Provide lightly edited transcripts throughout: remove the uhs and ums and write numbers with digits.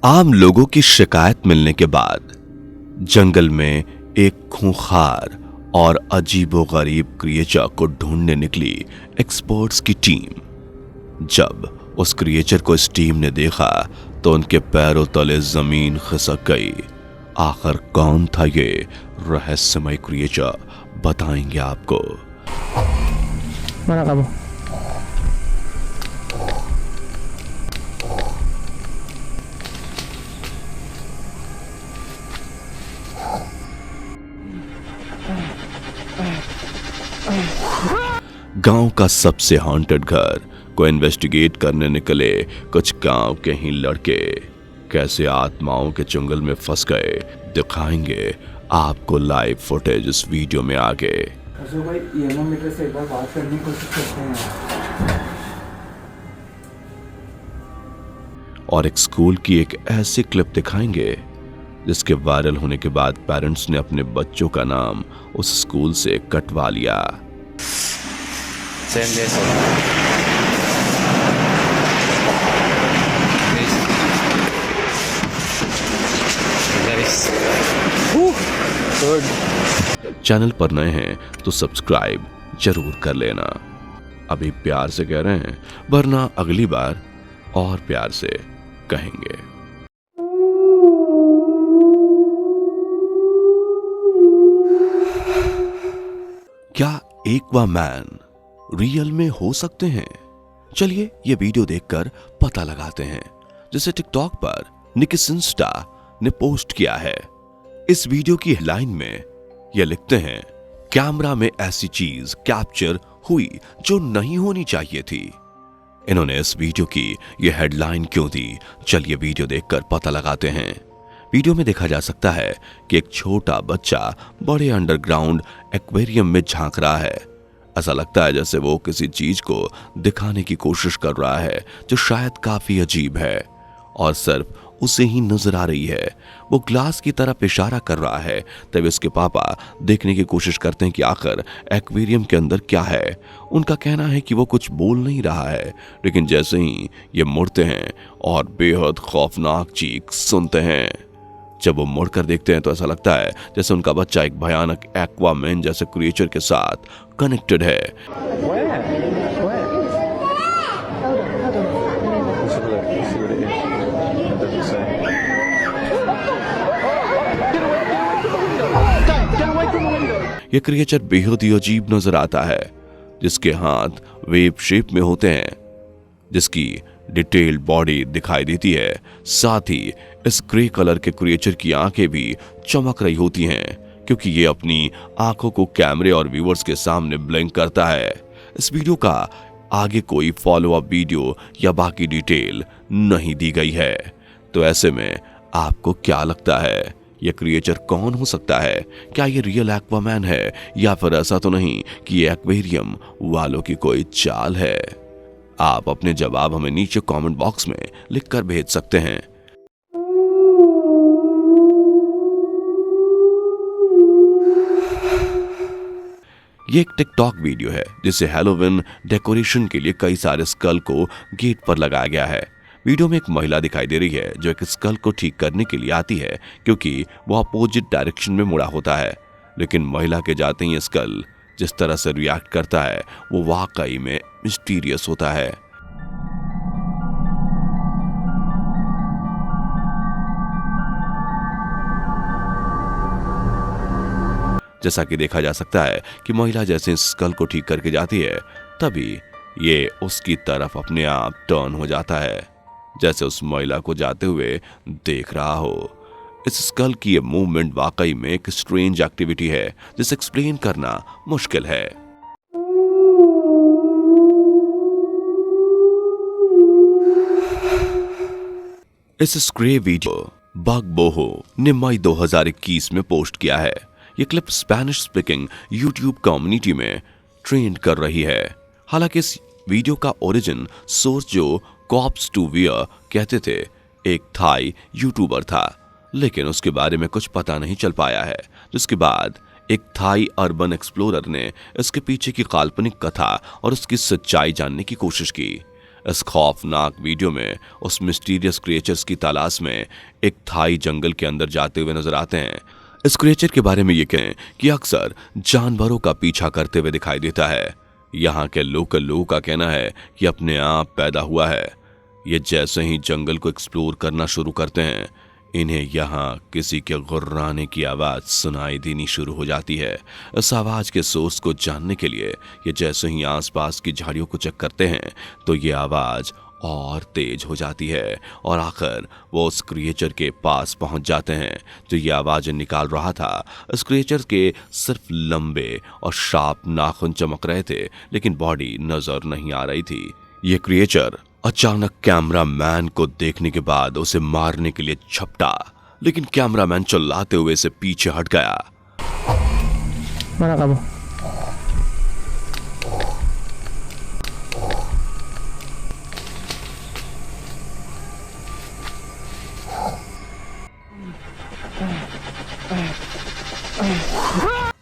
आम लोगों की शिकायत मिलने के बाद जंगल में एक खूंखार और अजीबोगरीब क्रिएचर को ढूंढने निकली एक्सपर्ट्स की टीम। जब उस क्रिएचर को इस टीम ने देखा तो उनके पैरों तले जमीन खिसक गई। आखिर कौन था ये रहस्यमय क्रिएचर, बताएंगे आपको। Mana kamu? गांव का सबसे हॉन्टेड घर को इन्वेस्टिगेट करने निकले कुछ गांव के ही लड़के कैसे आत्माओं के चुंगल में फंस गए, दिखाएंगे आपको लाइव फुटेज इस वीडियो में आगे। अशोक भाई ईएमओमीटर से एक बार बात करने की कोशिश करते हैं। और एक स्कूल की एक ऐसी क्लिप दिखाएंगे जिसके वायरल होने के बाद पेरेंट्स ने अपने बच्चों का नाम उस स्कूल से कटवा लिया। Send this one. There is. Good. Channel पर नए हैं तो सब्सक्राइब जरूर कर लेना। अभी प्यार से कह रहे हैं, वरना अगली बार और प्यार से कहेंगे। क्या एक्वामैन रियल में हो सकते हैं? चलिए ये वीडियो देखकर पता लगाते हैं, जिसे टिकटॉक पर निकिसिंस्टा ने पोस्ट किया है। इस वीडियो की हेडलाइन में ये लिखते हैं, कैमरा में ऐसी चीज कैप्चर हुई जो नहीं होनी चाहिए थी। इन्होंने इस वीडियो की ये हेडलाइन क्यों दी, चलिए वीडियो देखकर पता लगाते हैं। वीडियो में देखा जा सकता है कि एक छोटा बच्चा बड़े अंडरग्राउंड एक्वेरियम में झांक रहा है। ऐसा लगता है जैसे वो किसी चीज को दिखाने की कोशिश कर रहा है जो शायद काफी अजीब है और सिर्फ उसे ही नजर आ रही है। वो ग्लास की तरफ इशारा कर रहा है। तभी उसके पापा देखने की कोशिश करते हैं कि आखिर एक्वेरियम के अंदर क्या है। उनका कहना है कि वो कुछ बोल नहीं रहा है, लेकिन जैसे ही ये मुड़ते हैं और बेहद खौफनाक चीख सुनते हैं। जब वो मुड़कर देखते हैं तो ऐसा लगता है जैसे उनका बच्चा एक भयानक एक्वामैन जैसे क्रिएचर के साथ कनेक्टेड है। ये क्रिएचर बेहद ही अजीब नजर आता है, जिसके हाथ वेव शेप में होते हैं, जिसकी डिटेल्ड बॉडी दिखाई देती है। साथ ही इस ग्रे कलर के क्रिएचर की आंखें भी चमक रही होती हैं, क्योंकि ये अपनी आंखों को कैमरे और व्यूअर्स के सामने ब्लिंक करता है। इस वीडियो का आगे कोई फॉलो अप वीडियो या बाकी डिटेल नहीं दी गई है। तो ऐसे में आपको क्या लगता है, यह क्रिएचर कौन हो सकता है? क्या ये रियल एक्वामैन है या फिर ऐसा तो नहीं कि ये एक्वेरियम वालों की कोई चाल है? आप अपने जवाब हमें नीचे कमेंट बॉक्स में लिखकर भेज सकते हैं। ये एक टिकटॉक वीडियो है जिसे हैलोवीन डेकोरेशन के लिए कई सारे स्कल को गेट पर लगाया गया है। वीडियो में एक महिला दिखाई दे रही है जो एक स्कल को ठीक करने के लिए आती है, क्योंकि वो अपोजिट डायरेक्शन में मुड़ा होता है। लेकिन महिला के जाते ही स्कल जिस तरह से रिएक्ट करता है वो वाकई में मिस्टीरियस होता है। जैसा कि देखा जा सकता है कि महिला जैसे स्कल को ठीक करके जाती है, तभी ये उसकी तरफ अपने आप टर्न हो जाता है, जैसे उस महिला को जाते हुए देख रहा हो। इस स्कल की ये मूवमेंट वाकई में एक स्ट्रेंज एक्टिविटी है जिसे एक्सप्लेन करना मुश्किल है। इस स्क्रे वीडियो बग बोहो ने मई 2021 में पोस्ट किया है। ये clip Spanish speaking YouTube community में ट्रेंड कर रही है। हालांकि इस वीडियो का ओरिजिन सोर्स जो कॉप्स टू वियर कहते थे एक थाई यूट्यूबर था, लेकिन उसके बारे में कुछ पता नहीं चल पाया है। जिसके बाद एक थाई अर्बन एक्सप्लोरर ने इसके पीछे की काल्पनिक कथा और उसकी सच्चाई जानने की कोशिश की। इस खौफनाक वीडियो में उस मिस्टीरियस क्रिएचर्स की तलाश में एक थाई जंगल के अंदर जाते हुए नजर आते हैं। इस क्रिएचर के बारे में ये कहें कि अक्सर जानवरों का पीछा करते हुए दिखाई देता है। यहाँ के लोकल लोगों का कहना है कि अपने आप पैदा हुआ है। ये जैसे ही जंगल को एक्सप्लोर करना शुरू करते हैं, इन्हें यहाँ किसी के गुर्राने की आवाज सुनाई देनी शुरू हो जाती है। इस आवाज के सोर्स को जानने के लिए ये जैसे ही आसपास की झाड़ियों को चेक करते हैं तो ये आवाज और तेज हो जाती है और आखिर वो उस क्रिएचर के पास पहुंच जाते हैं जो ये आवाज निकाल रहा था। इस क्रिएचर के सिर्फ लंबे और शार्प नाखून चमक रहे थे, लेकिन बॉडी नजर नहीं आ रही थी। ये क्रिएचर अचानक कैमरामैन को देखने के बाद उसे मारने के लिए झपटा, लेकिन कैमरामैन चिल्लाते हुए से पीछे हट गया। Mana kamu?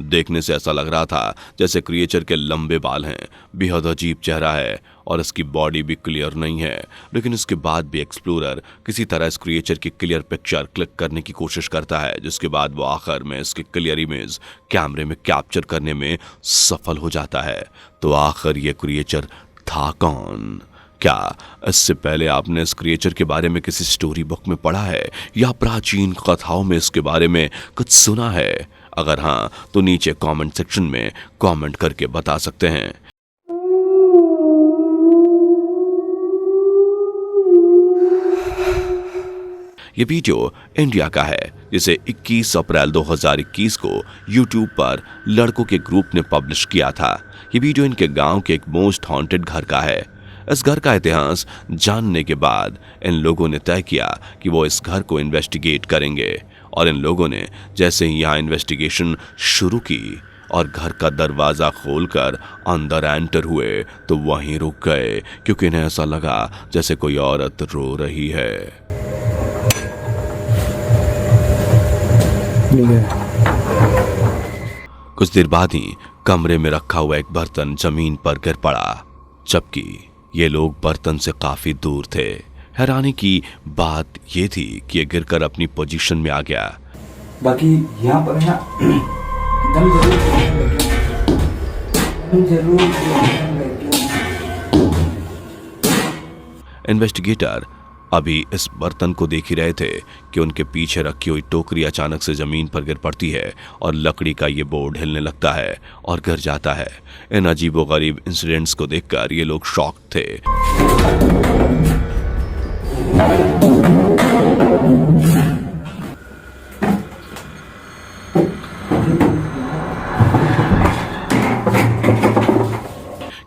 देखने से ऐसा लग रहा था जैसे क्रिएचर के लंबे बाल हैं, बेहद अजीब चेहरा है और इसकी बॉडी भी क्लियर नहीं है। लेकिन इसके बाद भी एक्सप्लोरर किसी तरह इस क्रिएचर की क्लियर पिक्चर क्लिक करने की कोशिश करता है, जिसके बाद वो आखिर में इसकी क्लियर इमेज कैमरे में कैप्चर करने में सफल हो जाता है। तो आखिर ये क्रिएचर था कौन? क्या इससे पहले आपने इस क्रिएचर के बारे में किसी स्टोरी बुक में पढ़ा है या प्राचीन कथाओं में इसके बारे में कुछ सुना है? अगर हाँ तो नीचे कमेंट सेक्शन में कमेंट करके बता सकते हैं। ये वीडियो इंडिया का है, जिसे 21 अप्रैल 2021 को YouTube पर लड़कों के ग्रुप ने पब्लिश किया था। ये वीडियो इनके गांव के एक मोस्ट हॉन्टेड घर का है। इस घर का इतिहास जानने के बाद इन लोगों ने तय किया कि वो इस घर को इन्वेस्टिगेट करेंगे और इन लोगों ने जैसे ही यहाँ इन्वेस्टिगेशन शुरू की और घर का दरवाजा खोलकर अंदर एंटर हुए तो वहीं रुक गए, क्योंकि इन्हें ऐसा लगा जैसे कोई औरत रो रही है। कुछ देर बाद ही कमरे में रखा हुआ एक बर्तन जमीन पर गिर पड़ा, जबकि ये लोग बर्तन से काफी दूर थे। हैरानी की बात ये थी कि ये गिरकर अपनी पोजीशन में आ गया। बाकी यहाँ पर है ना जरूर इन्वेस्टिगेटर अभी इस बर्तन को देख ही रहे थे कि उनके पीछे रखी हुई टोकरी अचानक से जमीन पर गिर पड़ती है और लकड़ी का ये बोर्ड हिलने लगता है और गिर जाता है। इन अजीबोगरीब इंसिडेंट्स को देखकर ये लोग शॉक थे।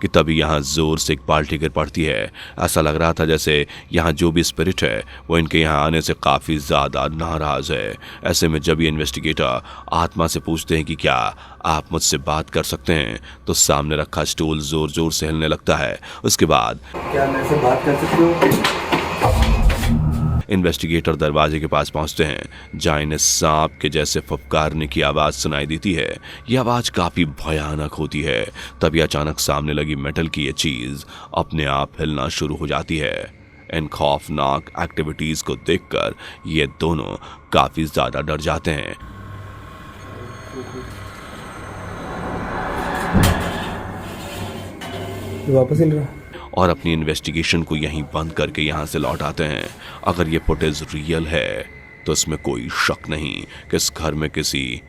कि तभी यहाँ जोर से एक बाल्टी गिर पड़ती है। ऐसा लग रहा था जैसे यहाँ जो भी स्पिरिट है वो इनके यहाँ आने से काफ़ी ज़्यादा नाराज़ है। ऐसे में जब ये इन्वेस्टिगेटर आत्मा से पूछते हैं कि क्या आप मुझसे बात कर सकते हैं, तो सामने रखा स्टूल जोर जोर से हिलने लगता है। उसके बाद क्या मेरे से बात कर सकते हो? इन्वेस्टिगेटर दरवाजे के पास पहुंचते हैं, जहां इन्हें सांप के जैसे फुफकारने की आवाज सुनाई देती है। यह आवाज काफी भयानक होती है। तभी अचानक सामने लगी मेटल की यह चीज अपने आप हिलना शुरू हो जाती है। इन खौफनाक एक्टिविटीज को देखकर ये दोनों काफी ज्यादा डर जाते हैं। वापस हिल रहा और अपनी इन्वेस्टिगेशन को यहीं बंद करके यहाँ से लौट आते हैं। अगर ये फुटेज रियल है तो इसमें कोई शक नहीं कि इस घर में किसी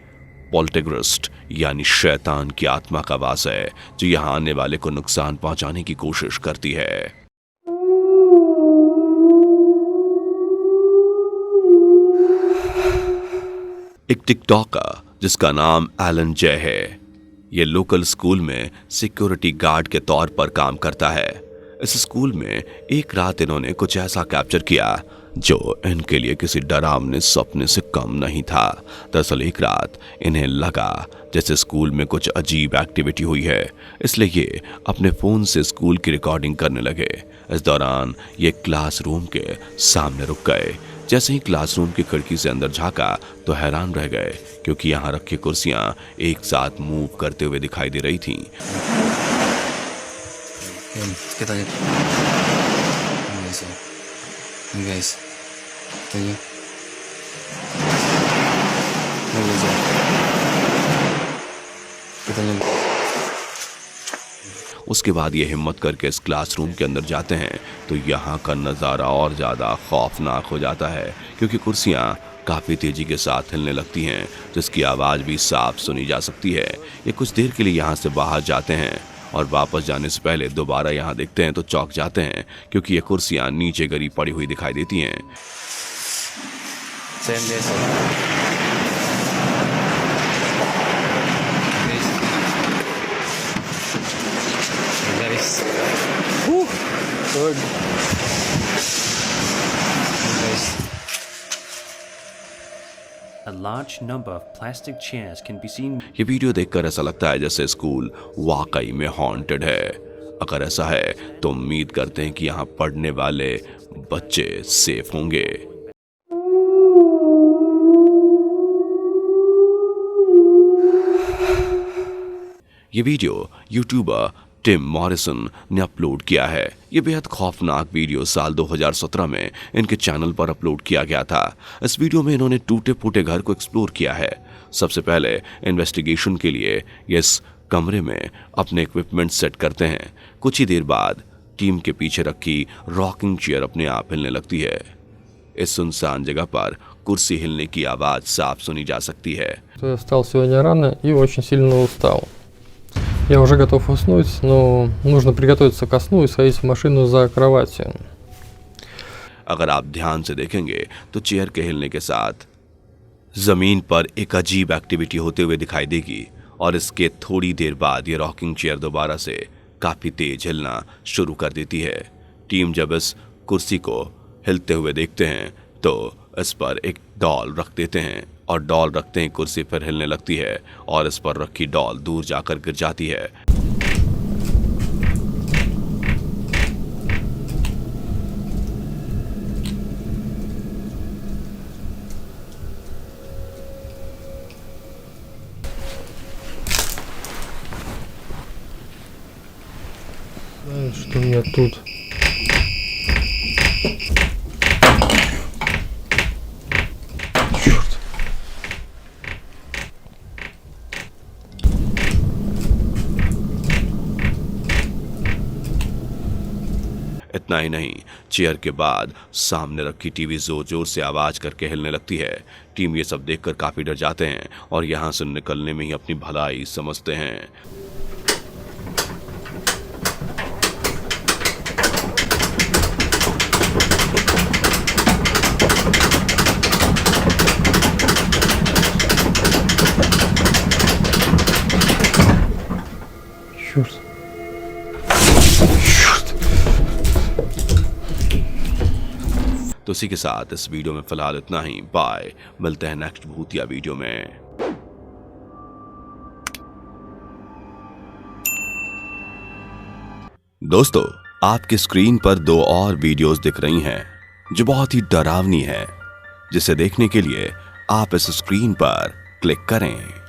पोल्टरगेस्ट यानी शैतान की आत्मा का वास है, जो यहाँ आने वाले को नुकसान पहुंचाने की कोशिश करती है। एक टिकटॉकर जिसका नाम एलन जे है, ये लोकल स्कूल में सिक्योरिटी गार्ड के तौर पर काम करता है। इस स्कूल में एक रात इन्होंने कुछ ऐसा कैप्चर किया जो इनके लिए किसी डरावने सपने से कम नहीं था। दरअसल एक रात इन्हें लगा जैसे स्कूल में कुछ अजीब एक्टिविटी हुई है, इसलिए ये अपने फोन से स्कूल की रिकॉर्डिंग करने लगे। इस दौरान ये क्लासरूम के सामने रुक गए। जैसे ही क्लासरूम की खिड़की से अंदर झांका तो हैरान रह गए, क्योंकि यहाँ रखी कुर्सियां एक साथ मूव करते हुए दिखाई दे रही थीं। Kita lihat. guys. Hey guys. बताइए. बताइए. उसके बाद ये हिम्मत करके इस क्लासरूम के अंदर जाते हैं तो यहाँ का नज़ारा और ज़्यादा खौफनाक हो जाता है, क्योंकि कुर्सियाँ काफ़ी तेज़ी के साथ हिलने लगती हैं, जिसकी आवाज़ भी साफ सुनी जा सकती है। ये कुछ देर के लिए यहाँ से बाहर जाते हैं और वापस जाने से पहले दोबारा यहाँ देखते हैं तो चौंक जाते हैं, क्योंकि ये कुर्सियाँ नीचे गिरी पड़ी हुई दिखाई देती हैं। Same day, sir. Guys. Good. Guys. A large number of plastic chairs can be seen. ये वीडियो देखकर ऐसा लगता है जैसे स्कूल वाकई में हॉन्टेड है। अगर ऐसा है तो उम्मीद करते हैं कि यहाँ पढ़ने वाले बच्चे सेफ होंगे। ये वीडियो यूट्यूबर टिम मॉरिसन ने अपलोड किया है। ये बेहद खौफनाक वीडियो साल 2017 में इनके चैनल पर अपलोड किया गया था। इस वीडियो में इन्होंने टूटे फूटे घर को एक्सप्लोर किया है। सबसे पहले इन्वेस्टिगेशन के लिए ये इस कमरे में अपने इक्विपमेंट सेट करते हैं। कुछ ही देर बाद टीम के पीछे रखी रॉकिंग चेयर अपने आप हिलने लगती है। इस सुनसान जगह पर कुर्सी हिलने की आवाज साफ सुनी जा सकती है। Я встал сегодня рано и очень сильно устал. Я уже готов уснуть, но нужно приготовиться ко сну и сходить в машину за кроватью. अगर आप ध्यान से देखेंगे तो चेयर के हिलने के साथ जमीन पर एक अजीब एक्टिविटी होते हुए दिखाई देगी और इसके थोड़ी देर बाद ये रॉकिंग चेयर दोबारा से काफी तेज हिलना शुरू कर देती है। टीम जब इस कुर्सी को हिलते हुए देखते हैं तो इस पर एक डॉल रख देते हैं और डॉल रखते ही कुर्सी फिर हिलने लगती है और इस पर रखी डॉल दूर जाकर गिर जाती है। Что у меня тут? Черт. इतना ही नहीं, चेयर के बाद सामने रखी टीवी जोर जोर से आवाज करके हिलने लगती है। टीम ये सब देखकर काफी डर जाते हैं और यहाँ से निकलने में ही अपनी भलाई समझते हैं। Черт. तो इसी के साथ इस वीडियो में फिलहाल इतना ही। बाय, मिलते हैं नेक्स्ट भूतिया वीडियो में। दोस्तों, आपकी स्क्रीन पर 2 और वीडियोस दिख रही हैं जो बहुत ही डरावनी है, जिसे देखने के लिए आप इस स्क्रीन पर क्लिक करें।